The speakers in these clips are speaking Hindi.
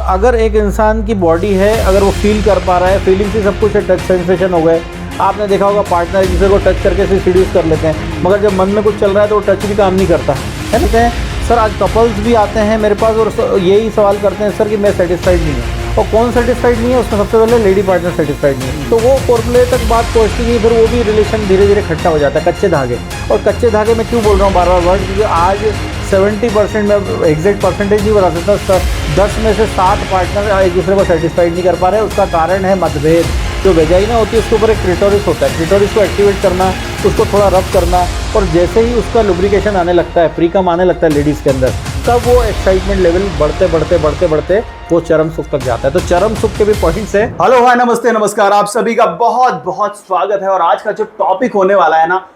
अगर एक इंसान की बॉडी है, अगर वो फील कर पा रहा है, फीलिंग से सब कुछ है, टच सेंसेशन हो गए। आपने देखा होगा पार्टनर एक दूसरे को टच करके से सीड्यूस कर लेते हैं, मगर जब मन में कुछ चल रहा है तो वो टच भी काम नहीं करता है। कहते हैं सर आज कपल्स भी आते हैं मेरे पास और यही सवाल करते हैं सर कि मैं सेटिस्फाइड नहीं हूँ। और कौन सेटिस्फाइड नहीं है? उसमें सबसे पहले लेडी पार्टनर सेटिस्फाइड नहीं है। तो वो फोरप्ले तक बात पहुँचती नहीं, फिर वो भी रिलेशन धीरे धीरे खट्टा हो जाता है। कच्चे धागे, और कच्चे धागे में क्यों बोल रहा हूँ बार बार वर्ड, क्योंकि आज 70% में एग्जैक्ट परसेंटेज नहीं बता सकता, 10 में से 7 पार्टनर एक दूसरे को सेटिस्फाइड नहीं कर पा रहे। उसका कारण है मतभेद। जो वेजाइना होती है उसके ऊपर एक क्लिटोरिस होता है, क्लिटोरिस को एक्टिवेट करना, उसको थोड़ा रब करना, और जैसे ही उसका लुब्रिकेशन आने लगता है, प्रीकम आने लगता है लेडीज़ के अंदर, तब वो एक्साइटमेंट लेवल बढ़ते वो चरम सुख तक जाता है। तो चरम सुख के भी पॉइंट्स है। हेलो, हाय, नमस्ते, नमस्कार, आप सभी का बहुत बहुत स्वागत है। और आज का जो टॉपिक होने वाला है ना,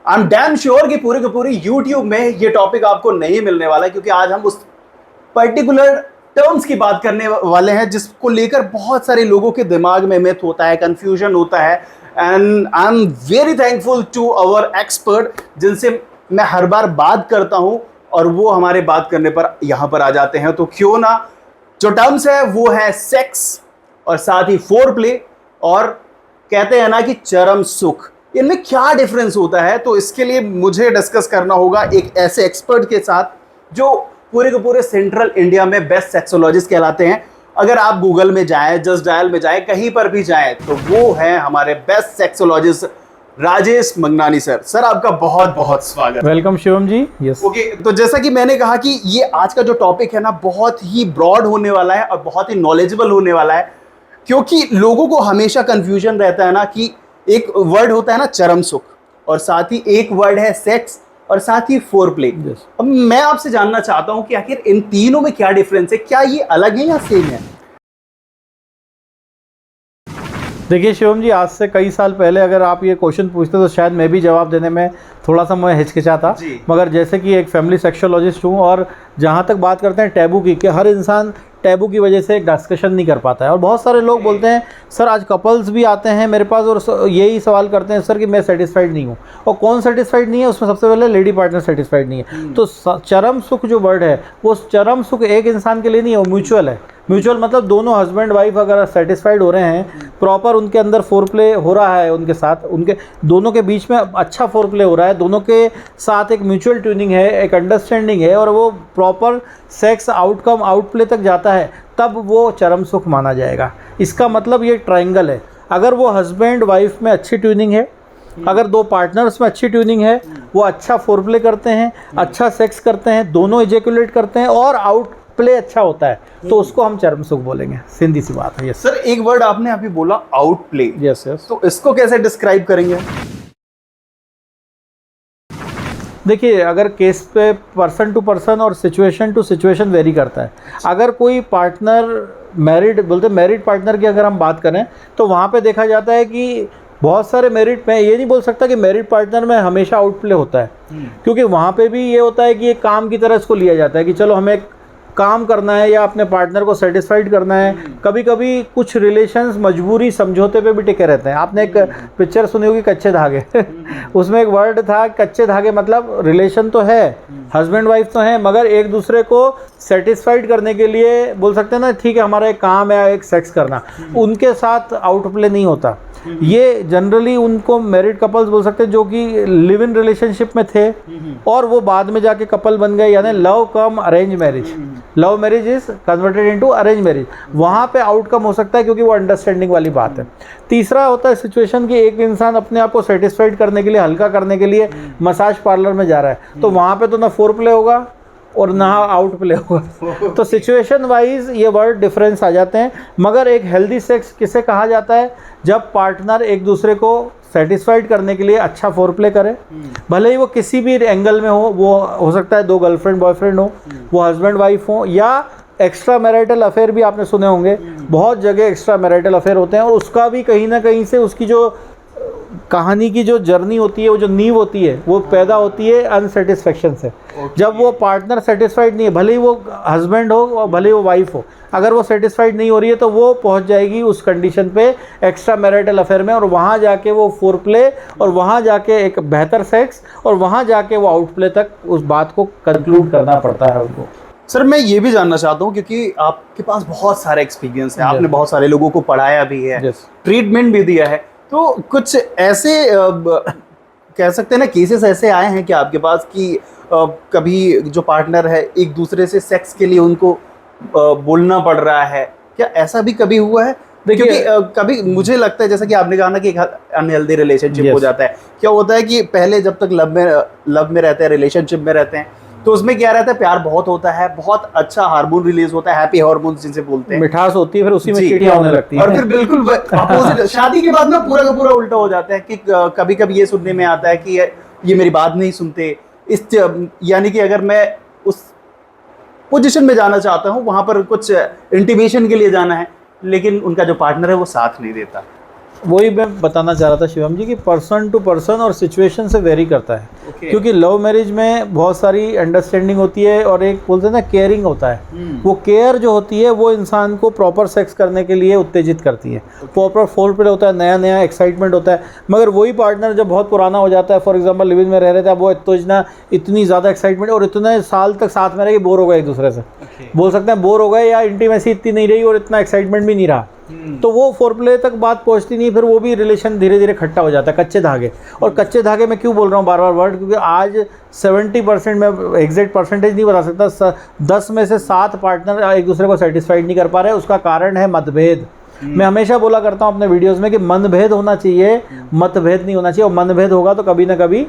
आई एम डैम श्योर कि पूरी की पूरी यूट्यूब में ये टॉपिक आपको नहीं मिलने वाला है, क्योंकि आज हम उस पर्टिकुलर टर्म्स की बात करने वाले हैं जिसको लेकर बहुत सारे लोगों के दिमाग में मिथ होता है, कंफ्यूजन होता है। And I am very thankful to our expert, जिनसे मैं हर बार बात करता हूं और वो हमारे बात करने पर यहाँ पर आ जाते हैं। तो क्यों ना, जो टर्म्स है वो है सेक्स और साथ ही फोरप्ले, और कहते हैं ना कि चरम सुख। इनमें क्या डिफरेंस होता है? तो इसके लिए मुझे डिस्कस करना होगा एक ऐसे एक्सपर्ट के साथ जो पूरे के पूरे सेंट्रल इंडिया में बेस्ट सेक्सोलॉजिस्ट कहलाते हैं। अगर आप गूगल में जाएं, जस्ट डायल में जाएं, कहीं पर भी जाएं, तो वो है हमारे best sexologist Rajesh Mangnani sir. Sir आपका बहुत बहुत स्वागत। वेलकम शिवम जी। यस ओके, तो जैसा कि मैंने कहा कि ये आज का जो टॉपिक है ना, बहुत ही ब्रॉड होने वाला है और बहुत ही नॉलेजेबल होने वाला है, क्योंकि लोगों को हमेशा कंफ्यूजन रहता है ना कि एक वर्ड होता है ना चरम सुख, और साथ ही एक वर्ड है सेक्स, और साथ ही फोरप्ले। अब मैं आपसे जानना चाहता हूं कि आखिर इन तीनों में क्या डिफरेंस है? क्या ये अलग है या सेम है? देखिए शिवम जी, आज से कई साल पहले अगर आप ये क्वेश्चन पूछते तो शायद मैं भी जवाब देने में थोड़ा सा मैं हिचकिचाता, मगर जैसे कि एक फैमिली सेक्सोलॉजिस्ट हूँ, और जहाँ तक बात करते हैं टैबू की, कि हर इंसान टैबू की वजह से डिस्कशन नहीं कर पाता है। और बहुत सारे लोग बोलते हैं सर आज कपल्स भी आते हैं मेरे पास और यही सवाल करते हैं सर कि मैं सेटिस्फाइड नहीं हूँ। और कौन सेटिस्फाइड नहीं है? उसमें सबसे पहले लेडी पार्टनर सेटिस्फाइड नहीं है। तो चरम सुख जो वर्ड है, वो चरम सुख एक इंसान के लिए नहीं है, वो म्यूचुअल है। म्यूचुअल मतलब दोनों हस्बैंड वाइफ अगर सेटिस्फाइड हो रहे हैं, प्रॉपर उनके अंदर फोरप्ले हो रहा है, उनके साथ उनके दोनों के बीच में अच्छा फोरप्ले हो रहा है, दोनों के साथ एक म्यूचुअल ट्यूनिंग है, एक अंडरस्टैंडिंग है, और वो प्रॉपर सेक्स आउटकम आउटप्ले तक जाता है, तब वो चरम सुख माना जाएगा। इसका मतलब ये ट्रायंगल है। अगर वो हस्बैंड वाइफ में अच्छी ट्यूनिंग है, अगर दो पार्टनर्स में अच्छी ट्यूनिंग है, वो अच्छा फोरप्ले करते हैं, अच्छा सेक्स करते हैं, दोनों इजैकुलेट करते हैं और आउट प्ले अच्छा होता है, तो उसको हम चरम सुख बोलेंगे। सीधी सी बात है। सर एक वर्ड आपने अभी बोला आउट प्ले। यस। तो इसको कैसे डिस्क्राइब करेंगे? देखिए, अगर केस पे पर्सन टू पर्सन और सिचुएशन टू सिचुएशन वेरी करता है। अगर कोई पार्टनर मैरिड पार्टनर की अगर हम बात करें, तो वहाँ पे देखा जाता है कि बहुत सारे मैरिड, मैं ये नहीं बोल सकता कि मैरिड पार्टनर में हमेशा आउटप्ले होता है, क्योंकि वहाँ पे भी ये होता है कि एक काम की तरह इसको लिया जाता है कि चलो हमें काम करना है या अपने पार्टनर को सेटिस्फाइड करना है। कभी कभी कुछ रिलेशंस मजबूरी समझौते पे भी टिके रहते हैं। आपने एक पिक्चर सुनी होगी कच्चे धागे उसमें एक वर्ड था कच्चे धागे, मतलब रिलेशन तो है, हस्बैंड वाइफ तो है, मगर एक दूसरे को सेटिस्फाइड करने के लिए बोल सकते हैं ना, ठीक है हमारा एक काम है एक सेक्स करना, उनके साथ आउटप्ले नहीं होता। ये जनरली उनको मैरिड कपल्स बोल सकते हैं जो कि लिव इन रिलेशनशिप में थे और वो बाद में जाके कपल बन गए, यानी love come arrange marriage. Love marriage is converted into arrange marriage. वहाँ पे आउटकम हो सकता है क्योंकि वो अंडरस्टैंडिंग वाली बात है। तीसरा होता है सिचुएशन कि एक इंसान अपने आप को सेटिस्फाइड करने के लिए, हल्का करने के लिए मसाज पार्लर में जा रहा है, तो वहाँ पे तो ना फोर प्ले होगा और ना आउट प्ले होगा। तो सिचुएशन वाइज ये वर्ड डिफरेंस आ जाते हैं। मगर एक हेल्दी सेक्स किसे कहा जाता है? जब पार्टनर एक दूसरे को सेटिस्फाइड करने के लिए अच्छा फोरप्ले करे, भले ही वो किसी भी एंगल में हो, वो हो सकता है दो गर्लफ्रेंड बॉयफ्रेंड हो, वो हस्बैंड वाइफ हो, या एक्स्ट्रा मैरिटल अफेयर भी आपने सुने होंगे। बहुत जगह एक्स्ट्रा मैरिटल अफेयर होते हैं और उसका भी कहीं ना कहीं से उसकी जो कहानी की जो जर्नी होती है, वो जो नींव होती है, वो पैदा होती है अनसेटिस्फेक्शन से। जब वो पार्टनर सेटिस्फाइड नहीं है, भले ही वो हस्बैंड हो और भले ही वो वाइफ हो, अगर वो सेटिस्फाइड नहीं हो रही है तो वो पहुंच जाएगी उस कंडीशन पे एक्स्ट्रा मैरिटल अफेयर में, और वहाँ जाके वो फोरप्ले, और वहाँ जाके एक बेहतर सेक्स, और वहाँ जाके वो आउटप्ले तक उस बात को कंक्लूड करना पड़ता है उनको। सर मैं ये भी जानना चाहता हूँ, क्योंकि आपके पास बहुत सारा एक्सपीरियंस है, आपने बहुत सारे लोगों को पढ़ाया भी है, ट्रीटमेंट भी दिया है, तो कुछ ऐसे कह सकते हैं ना केसेस ऐसे आए हैं कि आपके पास कि कभी जो पार्टनर है एक दूसरे से सेक्स के लिए उनको बोलना पड़ रहा है, क्या ऐसा भी कभी हुआ है? क्योंकि कभी मुझे लगता है जैसा कि आपने कहा ना कि एक अनहेल्दी रिलेशनशिप हो जाता है, क्या होता है कि पहले जब तक लव में रहते हैं, रिलेशनशिप में रहते हैं, तो उसमें क्या रहता है, प्यार बहुत होता है, बहुत अच्छा हार्मोन रिलीज होता है, हैप्पी हार्मोन्स जिनसे बोलते हैं, मिठास होती है, फिर उसी में चीटियां होने लगती हैं, और फिर बिल्कुल अपोजिट शादी के बाद में पूरा का पूरा उल्टा हो जाता है कि कभी कभी ये सुनने में आता है कि ये मेरी बात नहीं सुनते, इस यानी कि अगर मैं उस पोजीशन में जाना चाहता हूँ, वहां पर कुछ इंटीमेशन के लिए जाना है, लेकिन उनका जो पार्टनर है वो साथ नहीं देता। वही मैं बताना चाह रहा था शिवम जी कि पर्सन टू पर्सन और सिचुएशन से वेरी करता है। क्योंकि लव मैरिज में बहुत सारी अंडरस्टैंडिंग होती है और एक बोलते हैं ना केयरिंग होता है। वो केयर जो होती है वो इंसान को प्रॉपर सेक्स करने के लिए उत्तेजित करती है। प्रॉपर फोर प्ले होता है, नया नया एक्साइटमेंट होता है। मगर वही पार्टनर जब बहुत पुराना हो जाता है, फॉर एग्जाम्पल लिव इन में रह रहे थे, अब वो उत्तेजना, इतनी ज़्यादा एक्साइटमेंट और इतने साल तक साथ में रहे कि बोर हो गए एक दूसरे से, बोल सकते हैं बोर हो गए, या इंटीमेसी इतनी नहीं रही और इतना एक्साइटमेंट भी नहीं रहा, तो वो फोरप्ले तक बात पहुंचती नहीं, फिर वो भी रिलेशन धीरे धीरे खट्टा हो जाता है, कच्चे धागे। और कच्चे धागे में क्यों बोल रहा हूँ बार बार वर्ड, क्योंकि आज 70% में एग्जैक्ट परसेंटेज नहीं बता सकता, 10 में से 7 पार्टनर एक दूसरे को सेटिस्फाइड नहीं कर पा रहे। उसका कारण है मतभेद। मैं हमेशा बोला करता हूँ अपने वीडियोज़ में कि मनभेद होना चाहिए, मतभेद नहीं होना चाहिए। और मनभेद होगा तो कभी ना कभी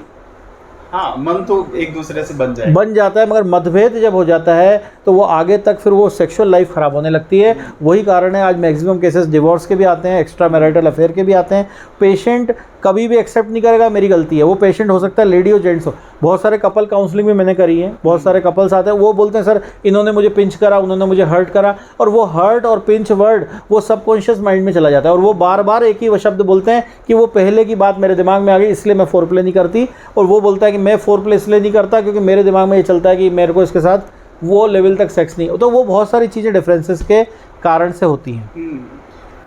मन तो एक दूसरे से बन जाता है, मगर मतभेद जब हो जाता है तो वो आगे तक फिर वो सेक्सुअल लाइफ खराब होने लगती है। वही कारण है आज मैक्सिमम केसेस डिवोर्स के भी आते हैं, एक्स्ट्रा मैरिटल अफेयर के भी आते हैं। पेशेंट कभी भी एक्सेप्ट नहीं करेगा मेरी गलती है। वो पेशेंट हो सकता है लेडी हो जेंट्स हो। बहुत सारे कपल काउंसलिंग भी मैंने करी है, बहुत सारे कपल्स आते हैं, वो बोलते हैं सर इन्होंने मुझे पिंच करा, उन्होंने मुझे हर्ट करा, और वो हर्ट और पिंच वर्ड वो सबकॉन्शियस माइंड में चला जाता है और वो बार बार एक ही वो शब्द बोलते हैं कि वो पहले की बात मेरे दिमाग में आ गई इसलिए मैं फोरप्ले नहीं करती। और वो बोलता है कि मैं फोरप्ले इसलिए नहीं करता क्योंकि मेरे दिमाग में ये चलता है कि मेरे को इसके साथ वो लेवल तक सेक्स नहीं। तो वो बहुत सारी चीज़ें डिफरेंसेस के कारण से होती हैं।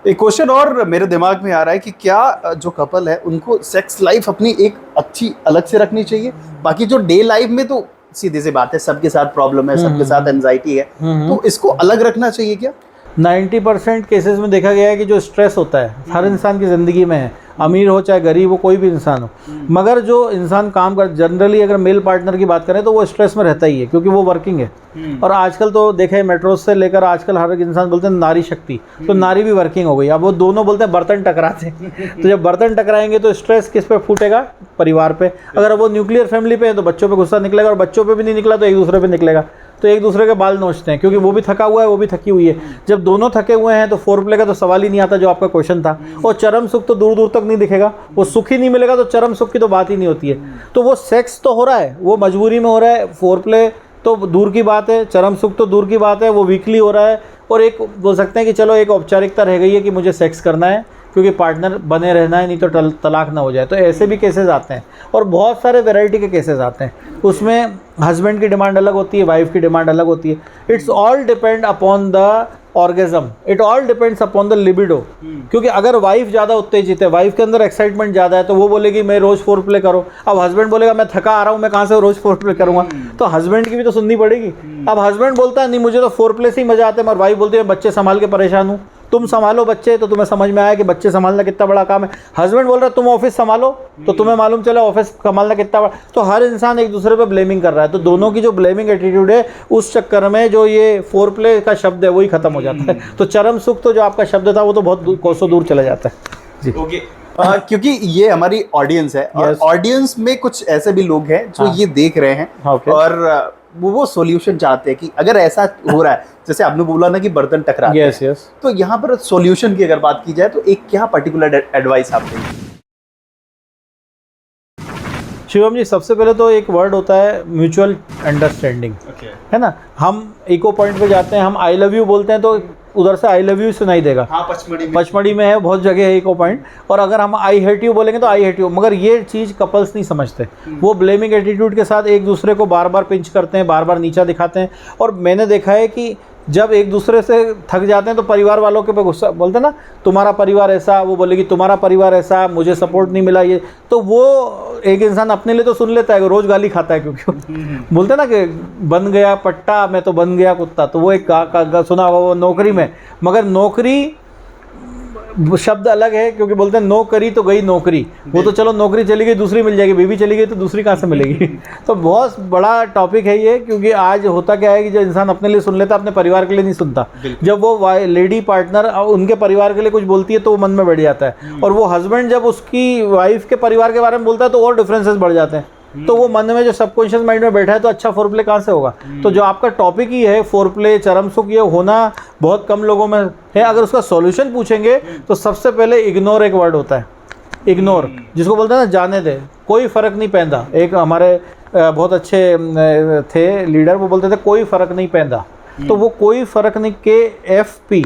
एक क्वेश्चन और मेरे दिमाग में आ रहा है कि क्या जो कपल है उनको सेक्स लाइफ अपनी एक अच्छी अलग से रखनी चाहिए? बाकी जो डे लाइफ में तो सीधी सी बात है, सबके साथ प्रॉब्लम है, सबके साथ एंजाइटी है, तो इसको अलग रखना चाहिए क्या? 90% केसेस में देखा गया है कि जो स्ट्रेस होता है हर इंसान की ज़िंदगी में है, अमीर हो चाहे गरीब हो, कोई भी इंसान हो, मगर जो इंसान काम कर, जनरली अगर मेल पार्टनर की बात करें तो वो स्ट्रेस में रहता ही है क्योंकि वो वर्किंग है। और आजकल तो देखें मेट्रो से लेकर आजकल हर एक इंसान बोलते हैं नारी शक्ति, तो नारी भी वर्किंग हो गई। अब वो दोनों बोलते हैं बर्तन टकराते हैं तो जब बर्तन टकराएंगे तो स्ट्रेस किस पे फूटेगा? परिवार पे। अगर वो न्यूक्लियर फैमिली पे है तो बच्चों पे गुस्सा निकलेगा, और बच्चों पे भी नहीं निकला तो एक दूसरे पे निकलेगा, तो एक दूसरे के बाल नोचते हैं क्योंकि वो भी थका हुआ है, वो भी थकी हुई है। जब दोनों थके हुए हैं तो फोरप्ले का तो सवाल ही नहीं आता जो आपका क्वेश्चन था। और चरम सुख तो दूर दूर तक नहीं दिखेगा, वो सुख ही नहीं मिलेगा तो चरम सुख की तो बात ही नहीं होती है। तो वो सेक्स तो हो रहा है, वो मजबूरी में हो रहा है, फोरप्ले तो दूर की बात है, चरम सुख तो दूर की बात है, वो वीकली हो रहा है। और एक बोल सकते हैं कि चलो एक औपचारिकता रह गई है कि मुझे सेक्स करना है क्योंकि पार्टनर बने रहना है, नहीं तो तलाक ना हो जाए। तो ऐसे भी केसेस आते हैं और बहुत सारे वैरायटी के केसेस आते हैं। उसमें हस्बैंड की डिमांड अलग होती है, वाइफ की डिमांड अलग होती है। It's all depend upon the orgasm, it all depends upon the libido. क्योंकि अगर वाइफ ज़्यादा उत्तेजित है, वाइफ के अंदर एक्साइटमेंट ज़्यादा है, तो वो बोलेगी मैं रोज़ फोरप्ले करो। अब हस्बैंड बोलेगा मैं थका आ रहा हूँ, मैं कहाँ से रोज़ फोरप्ले करूँगा? तो हस्बैंड की भी तो सुननी पड़ेगी। अब हस्बैंड बोलता है नहीं मुझे तो फोरप्ले से ही मज़ा आता है, मगर वाइफ बोलती है बच्चे संभाल के परेशान हूँ। तुम संभालो बच्चे, तो तुम्हें समझ में आया कि बच्चे संभालना कितना बड़ा काम है। हस्बैंड बोल रहा है तुम ऑफिस संभालो, तो तुम्हें मालूम चला ऑफिस संभालना कितना बड़ा। तो हर इंसान एक दूसरे पे ब्लेमिंग कर रहा है। तो दोनों की जो ब्लेमिंग एटीट्यूड है उस चक्कर में जो ये फोरप्ले का शब्द है वही खत्म हो जाता है। तो चरम सुख तो जो आपका शब्द था वो तो बहुत कोसों दूर चला जाता है जी। ओके, क्योंकि ये हमारी ऑडियंस है और ऑडियंस में कुछ ऐसे भी लोग हैं जो ये देख रहे हैं और वो सॉल्यूशन चाहते हैं कि अगर ऐसा हो रहा है, जैसे आपने बोला ना कि बर्तन टकरा रहे हैं, तो यहाँ पर सॉल्यूशन की अगर बात की जाए तो एक क्या पर्टिकुलर एडवाइस आप देंगे? शिवम जी, सबसे पहले तो एक वर्ड होता है म्यूचुअल अंडरस्टैंडिंग, है ना। हम इको पॉइंट पे जाते हैं, हम आई लव यू बोलते हैं तो उधर से आई लव यू सुनाई देगा। हाँ, पचमढ़ी में है, बहुत जगह है इको पॉइंट। और अगर हम आई हेट यू बोलेंगे तो आई हेट यू, मगर ये चीज़ कपल्स नहीं समझते। वो ब्लेमिंग एटीट्यूड के साथ एक दूसरे को बार बार पिंच करते हैं, बार बार नीचा दिखाते हैं। और मैंने देखा है कि जब एक दूसरे से थक जाते हैं तो परिवार वालों के पे गुस्सा बोलते हैं ना, तुम्हारा परिवार ऐसा, वो बोलेगी तुम्हारा परिवार ऐसा, मुझे सपोर्ट नहीं मिला ये, तो वो एक इंसान अपने लिए तो सुन लेता है, रोज़ गाली खाता है, क्योंकि बोलते हैं ना कि बन गया पट्टा मैं तो बन गया कुत्ता, तो वो एक सुना होगा वो नौकरी में, मगर नौकरी शब्द अलग है, क्योंकि बोलते हैं नौकरी तो गई नौकरी, वो तो चलो नौकरी चली गई दूसरी मिल जाएगी, बीवी चली गई तो दूसरी कहाँ से मिलेगी। तो बहुत बड़ा टॉपिक है ये, क्योंकि आज होता क्या है कि जो इंसान अपने लिए सुन लेता अपने परिवार के लिए नहीं सुनता, जब वो लेडी पार्टनर उनके परिवार के लिए कुछ बोलती है तो वो मन में बैठ जाता है, और वो हस्बैंड जब उसकी वाइफ के परिवार के बारे में बोलता है तो और डिफरेंसेस बढ़ जाते हैं, तो वो मन में जो सबकॉन्शियस माइंड में बैठा है तो अच्छा फोरप्ले कहाँ से होगा। तो जो आपका टॉपिक ही है फोरप्ले चरम सुख, ये होना बहुत कम लोगों में है। अगर उसका सॉल्यूशन पूछेंगे तो सबसे पहले इग्नोर एक वर्ड होता है, इग्नोर, जिसको बोलते हैं ना जाने दे, कोई फ़र्क नहीं पैंदा। एक हमारे बहुत अच्छे थे लीडर, वो बोलते थे कोई फ़र्क नहीं पैंदा, तो वो कोई फ़र्क नहीं KFP,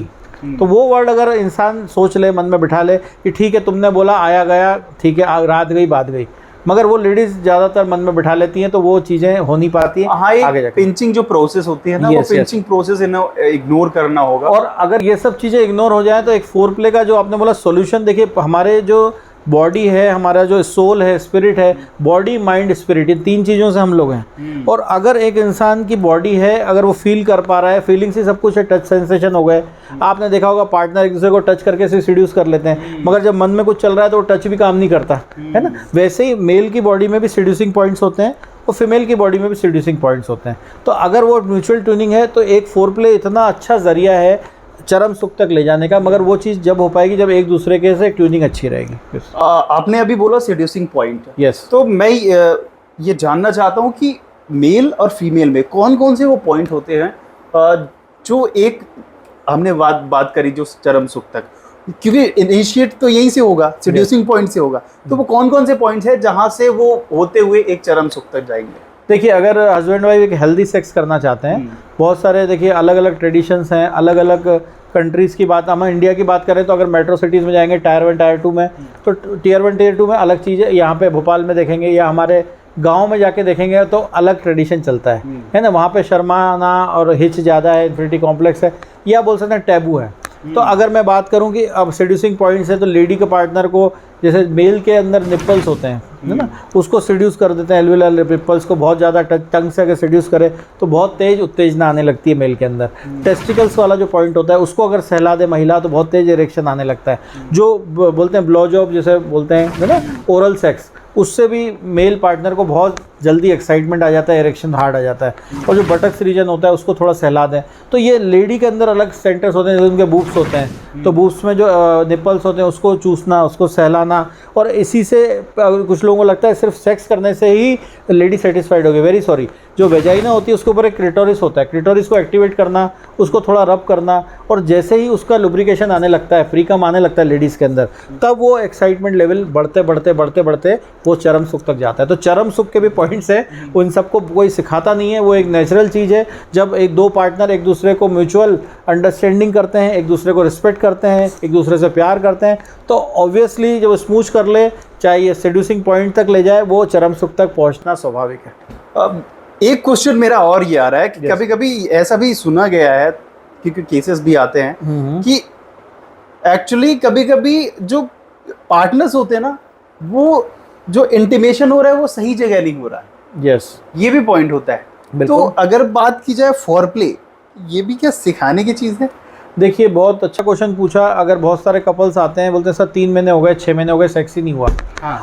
तो वो वर्ड अगर इंसान सोच ले, मन में बिठा ले कि ठीक है तुमने बोला आया गया, ठीक है रात गई बात गई, मगर वो लेडीज ज़्यादातर मन में बिठा लेती हैं तो वो चीज़ें हो नहीं पाती हैं। हाँ, एक पिंचिंग जो प्रोसेस होती है ना, वो पिंचिंग प्रोसेस इग्नोर करना होगा। और अगर ये सब चीज़ें इग्नोर हो जाए तो एक फोरप्ले का जो आपने बोला सॉल्यूशन, देखिए हमारे जो बॉडी है, हमारा जो सोल है, स्पिरिट है, बॉडी माइंड स्पिरिट, ये तीन चीज़ों से हम लोग हैं। और अगर एक इंसान की बॉडी है, अगर वो फील कर पा रहा है, फीलिंग से सब कुछ है, टच सेंसेशन हो गए, आपने देखा होगा पार्टनर एक दूसरे को टच करके से सीड्यूस कर लेते हैं, मगर जब मन में कुछ चल रहा है तो वो टच भी काम नहीं करता है ना। वैसे ही मेल की बॉडी में भी सीड्यूसिंग पॉइंट्स होते हैं और फीमेल की बॉडी में भी सीड्यूसिंग पॉइंट्स होते हैं। तो अगर वो म्यूचुअल ट्यूनिंग है तो एक फोरप्ले इतना अच्छा जरिया है चरम सुख तक ले जाने का, मगर वो चीज़ जब हो पाएगी जब एक दूसरे के से ट्यूनिंग अच्छी रहेगी। आपने अभी बोला सेड्यूसिंग पॉइंट, यस, तो मैं ये जानना चाहता हूँ कि मेल और फीमेल में कौन कौन से वो पॉइंट होते हैं जो एक हमने बात करी जो चरम सुख तक, क्योंकि इनिशिएट तो यहीं से होगा, सेड्यूसिंग पॉइंट से होगा, तो वो कौन कौन से पॉइंट्स हैं जहाँ से वो होते हुए एक चरम सुख तक जाएंगे। देखिए अगर हस्बैंड वाइफ एक हेल्दी सेक्स करना चाहते हैं, बहुत सारे देखिए अलग अलग ट्रेडिशंस हैं, अलग अलग कंट्रीज़ की बात, हम इंडिया की बात करें तो अगर मेट्रो सिटीज़ में जाएंगे टायर 1 टायर 2 में, तो टियर 1 टियर 2 में अलग चीज़ है, यहाँ पे भोपाल में देखेंगे या हमारे गांव में जाके देखेंगे तो अलग ट्रेडिशन चलता है ना। वहाँ पे शर्माना और हिच ज़्यादा है, इन्फिनिटी कॉम्प्लेक्स है, या बोल सकते हैं टैबू है। तो अगर मैं बात करूं कि अब सेड्यूसिंग पॉइंट्स है तो लेडी के पार्टनर को, जैसे मेल के अंदर निप्पल्स होते हैं है ना, उसको सेड्यूस कर देते हैं, एल्वियोलर निप्पल्स को बहुत ज़्यादा टंग से अगर सेड्यूस करे तो बहुत तेज उत्तेजना आने लगती है मेल के अंदर। टेस्टिकल्स वाला जो पॉइंट होता है उसको अगर सहला दे महिला तो बहुत तेज इरेक्शन आने लगता है। जो बोलते हैं ब्लो जॉब जैसे बोलते हैं है ना, ओरल सेक्स, उससे भी मेल पार्टनर को बहुत जल्दी एक्साइटमेंट आ जाता है, इरेक्शन हार्ड आ जाता है। और जो बटक्स रीजन होता है उसको थोड़ा सहला दें, तो ये लेडी के अंदर अलग सेंटर्स होते हैं, जैसे उनके बूब्स होते हैं, तो बूब्स में जो निपल्स होते हैं उसको चूसना, उसको सहलाना, और इसी से कुछ लोगों को लगता है सिर्फ सेक्स करने से ही लेडी सेटिस्फाइड होगी। वेरी सॉरी, जो वेजाइना होती है उसके ऊपर एक क्लिटोरिस होता है, क्लिटोरिस को एक्टिवेट करना, उसको थोड़ा रब करना, और जैसे ही उसका लुब्रिकेशन आने लगता है, फ्री कम आने लगता है लेडीज़ के अंदर, तब वो एक्साइटमेंट लेवल बढ़ते बढ़ते बढ़ते बढ़ते वो चरम सुख तक जाता है। तो चरम सुख के भी पॉइंट्स हैं, उन सबको कोई सिखाता नहीं है, वो एक नेचुरल चीज़ है। जब एक दो पार्टनर एक दूसरे को म्यूचुअल अंडरस्टैंडिंग करते हैं, एक दूसरे को रिस्पेक्ट करते हैं, एक दूसरे से प्यार करते हैं, तो ऑब्वियसली जब स्मूच कर ले, चाहे ये सेड्यूसिंग पॉइंट तक ले जाए, वो चरम सुख तक पहुंचना स्वाभाविक है। अब एक क्वेश्चन मेरा और ये आ रहा है कि कभी कभी ऐसा भी सुना गया है, क्योंकि केसेस भी आते हैं कि एक्चुअली कभी कभी जो पार्टनर्स होते हैं ना, वो जो इंटीमेशन हो रहा है वो सही जगह नहीं हो रहा है। यस, ये भी पॉइंट होता है। तो अगर बात की जाए फोरप्ले, ये भी क्या सिखाने की चीज़ है? देखिए बहुत अच्छा क्वेश्चन पूछा। अगर बहुत सारे कपल्स आते हैं, बोलते हैं सर 3 महीने हो गए, 6 महीने हो गए, सेक्स ही नहीं हुआ।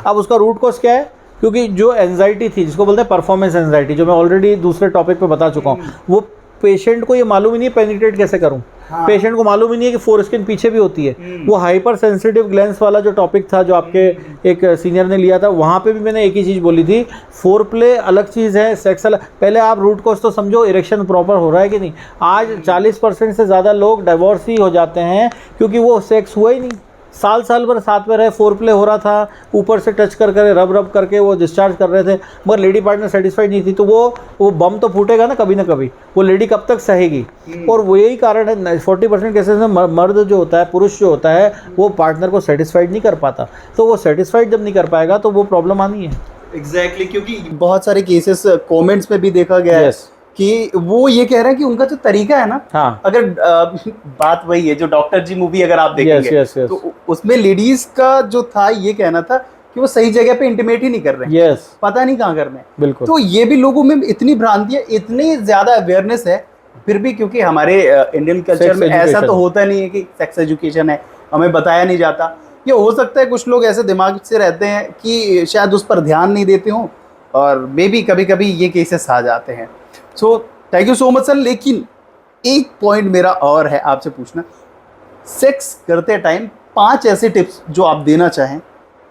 अब उसका रूट कॉज क्या है? क्योंकि जो एंजाइटी थी, जिसको बोलते हैं परफॉर्मेंस एंजाइटी, जो मैं ऑलरेडी दूसरे टॉपिक पे बता चुका हूँ, वो पेशेंट को ये मालूम ही नहीं है पेनिट्रेट कैसे करूँ। पेशेंट को मालूम ही नहीं है कि फोरस्किन पीछे भी होती है। वो हाइपर सेंसिटिव ग्लैंड्स वाला जो टॉपिक था, जो आपके एक सीनियर ने लिया था, वहाँ पे भी मैंने एक ही चीज़ बोली थी, फोरप्ले अलग चीज़ है, सेक्स अलग। पहले आप रूट कॉज तो समझो, इरेक्शन प्रॉपर हो रहा है कि नहीं। आज 40% से ज़्यादा लोग डिवोर्स ही हो जाते हैं क्योंकि वो सेक्स हुआ ही नहीं। साल भर साथ में रहे, फोरप्ले हो रहा था, ऊपर से टच कर रब करके वो डिस्चार्ज कर रहे थे, मगर लेडी पार्टनर सेटिस्फाइड नहीं थी, तो वो बम तो फूटेगा ना कभी वो लेडी कब तक सहेगी। और वो यही कारण है 40% केसेस में मर्द जो होता है, पुरुष जो होता है, वो पार्टनर को सेटिस्फाइड नहीं कर पाता। तो वो सेटिस्फाइड जब नहीं कर पाएगा तो वो प्रॉब्लम आनी है। एग्जैक्टली, क्योंकि बहुत सारे केसेस कमेंट्स में भी देखा गया है कि वो ये कह रहे हैं कि उनका जो तरीका है ना, हाँ अगर बात वही है जो डॉक्टर जी मूवी अगर आप देखेंगे yes, yes. तो उसमें लेडीज का जो था ये कहना था कि वो सही जगह पे इंटीमेट ही नहीं कर रहे हैं, yes. पता नहीं कहाँ कर रहे हैं। बिल्कुल। तो ये भी लोगों में इतनी भ्रांति है, इतनी ज्यादा अवेयरनेस है, फिर भी क्योंकि हमारे इंडियन कल्चर में ऐसा तो होता नहीं है कि सेक्स एजुकेशन है, हमें बताया नहीं जाता। ये हो सकता है कुछ लोग ऐसे दिमाग से रहते हैं कि शायद उस पर ध्यान नहीं देते हों, और मे बी कभी कभी ये केसेस आ जाते हैं। So thank you so much sir. लेकिन एक पॉइंट मेरा और है आपसे पूछना, सेक्स करते टाइम 5 ऐसे टिप्स जो आप देना चाहें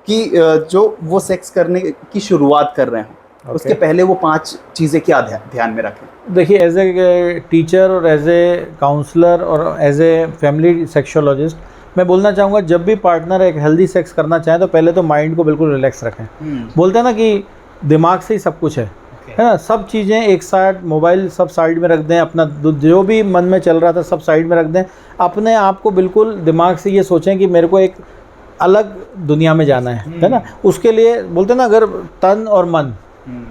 कि जो वो सेक्स करने की शुरुआत कर रहे हैं, उसके पहले वो 5 चीज़ें क्या ध्यान में रखें? देखिए, एज ए टीचर और एज ए काउंसलर और एज ए फैमिली सेक्सोलॉजिस्ट मैं बोलना चाहूँगा, जब भी पार्टनर एक हेल्दी सेक्स करना चाहें तो पहले तो माइंड को बिल्कुल रिलैक्स रखें। बोलते हैं ना कि दिमाग से ही सब कुछ है ना, सब चीज़ें एक साइड, मोबाइल सब साइड में रख दें, अपना जो भी मन में चल रहा था सब साइड में रख दें, अपने आप को बिल्कुल दिमाग से ये सोचें कि मेरे को एक अलग दुनिया में जाना है ना। उसके लिए बोलते हैं ना, अगर तन और मन,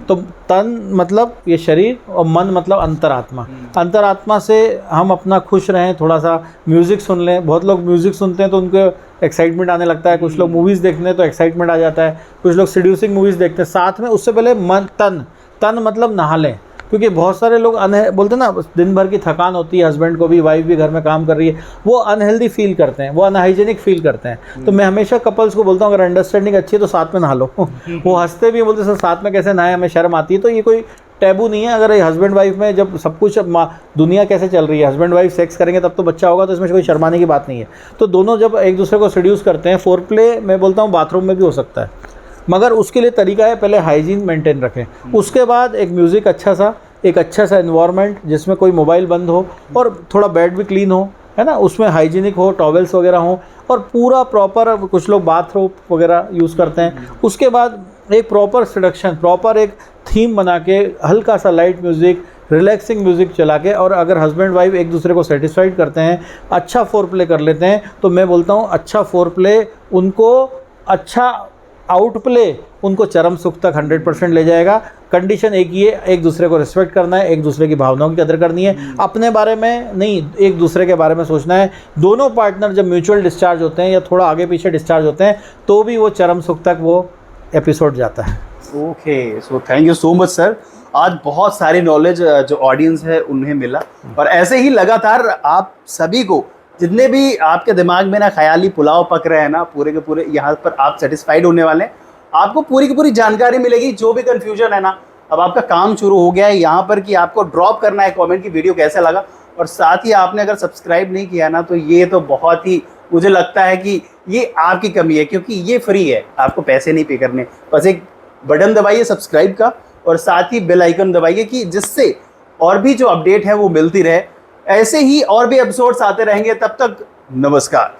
तो तन मतलब ये शरीर और मन मतलब अंतरात्मा। अंतरात्मा से हम अपना खुश रहें, थोड़ा सा म्यूज़िक सुन लें। बहुत लोग म्यूज़िक सुनते हैं तो उनको एक्साइटमेंट आने लगता है, कुछ लोग मूवीज़ देखते हैं तो एक्साइटमेंट आ जाता है, कुछ लोग सीड्यूसिंग मूवीज़ देखते हैं। साथ में उससे पहले मन, तन मतलब नहा लें, क्योंकि बहुत सारे लोग बोलते हैं ना, दिन भर की थकान होती है, हस्बैंड को भी, वाइफ भी घर में काम कर रही है, वो अनहेल्दी फील करते हैं, वो अनहाइजेनिक फील करते हैं। तो मैं हमेशा कपल्स को बोलता हूँ, अगर अंडरस्टैंडिंग अच्छी है तो साथ में नहा लो। वो हंसते भी, बोलते सर साथ में कैसे नहाए, हमें शर्म आती है। तो ये कोई टैबू नहीं है। अगर हस्बैंड वाइफ में जब सब कुछ, दुनिया कैसे चल रही है, हस्बैंड वाइफ सेक्स करेंगे तब तो बच्चा होगा, तो इसमें कोई शर्माने की बात नहीं है। तो दोनों जब एक दूसरे को सीड्यूस करते हैं, फोर प्ले मैं बोलता हूँ बाथरूम में भी हो सकता है, मगर उसके लिए तरीका है, पहले हाइजीन मेंटेन रखें। उसके बाद एक म्यूज़िक अच्छा सा, एक अच्छा सा एनवायरनमेंट जिसमें कोई मोबाइल बंद हो और थोड़ा बेड भी क्लीन हो, है ना, उसमें हाइजीनिक हो, टॉवेल्स वगैरह हो, और पूरा प्रॉपर, कुछ लोग बाथरूम वगैरह यूज़ करते हैं। उसके बाद एक प्रॉपर सिडक्शन, प्रॉपर एक थीम बना के, हल्का सा लाइट म्यूज़िक, रिलैक्सिंग म्यूज़िक चला के, और अगर हस्बैंड वाइफ एक दूसरे को सेटिस्फाइड करते हैं, अच्छा फोर प्ले कर लेते हैं, तो मैं बोलता हूँ अच्छा फोर प्ले उनको, अच्छा आउट प्ले उनको चरम सुख तक 100% ले जाएगा। कंडीशन एक ही है, एक दूसरे को रिस्पेक्ट करना है, एक दूसरे की भावनाओं की कदर करनी है, अपने बारे में नहीं, एक दूसरे के बारे में सोचना है। दोनों पार्टनर जब म्यूचुअल डिस्चार्ज होते हैं या थोड़ा आगे पीछे डिस्चार्ज होते हैं, तो भी वो चरम सुख तक वो एपिसोड जाता है। Okay, so thank you so much sir. आज बहुत सारी नॉलेज जो ऑडियंस है उन्हें मिला, और ऐसे ही लगातार आप सभी को, जितने भी आपके दिमाग में ना ख्याली पुलाव पक रहे हैं ना, पूरे के पूरे यहाँ पर आप सेटिस्फाइड होने वाले हैं। आपको पूरी की पूरी जानकारी मिलेगी। जो भी कंफ्यूजन है ना, अब आपका काम शुरू हो गया है यहाँ पर कि आपको ड्रॉप करना है कमेंट की वीडियो कैसा लगा, और साथ ही आपने अगर सब्सक्राइब नहीं किया ना, तो ये तो बहुत ही, मुझे लगता है कि ये आपकी कमी है, क्योंकि ये फ्री है, आपको पैसे नहीं पे करने। बस एक बटन दबाइए सब्सक्राइब का, और साथ ही बेल आइकन दबाइए, कि जिससे और भी जो अपडेट है वो मिलती रहे। ऐसे ही और भी एपिसोड्स आते रहेंगे। तब तक नमस्कार।